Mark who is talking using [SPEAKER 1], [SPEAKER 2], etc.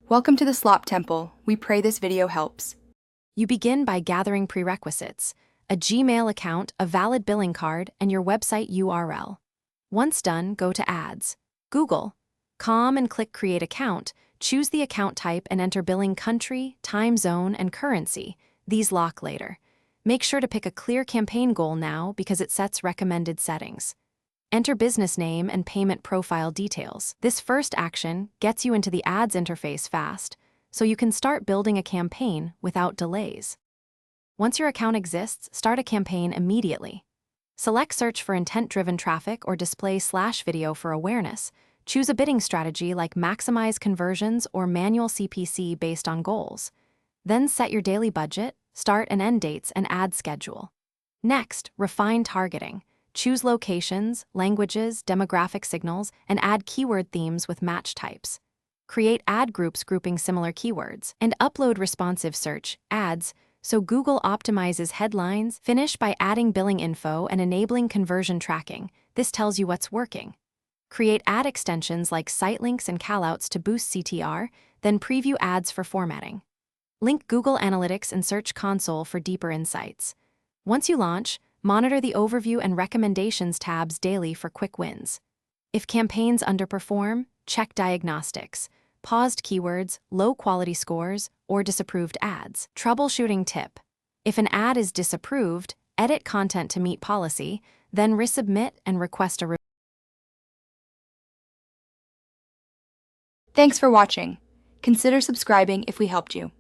[SPEAKER 1] Welcome to the Slop Temple. We pray this video helps.
[SPEAKER 2] You begin by gathering prerequisites: a Gmail account, a valid billing card, and your website URL. Once done, go to Ads. Google.com and click Create Account. Choose the account type and enter billing country, time zone, and currency. These lock later. Make sure to pick a clear campaign goal now because it sets recommended settings. Enter business name and payment profile details. This first action gets you into the ads interface fast, so you can start building a campaign without delays. Once your account exists, start a campaign immediately. Select search for intent-driven traffic or display/video for awareness. Choose a bidding strategy like maximize conversions or manual CPC based on goals. Then set your daily budget, start and end dates, and ad schedule. Next, refine targeting. Choose locations, languages, demographic signals, and add keyword themes with match types. Create ad groups grouping similar keywords, and upload responsive search ads so Google optimizes headlines. Finish by adding billing info and enabling conversion tracking. This tells you what's working. Create ad extensions like site links and callouts to boost CTR, then preview ads for formatting. Link Google Analytics and Search Console for deeper insights. Once you launch, monitor the Overview and Recommendations tabs daily for quick wins. If campaigns underperform, check diagnostics, paused keywords, low quality scores, or disapproved ads. Troubleshooting tip: if an ad is disapproved, edit content to meet policy, then resubmit and request a review.
[SPEAKER 1] Thanks for watching. Consider subscribing if we helped you.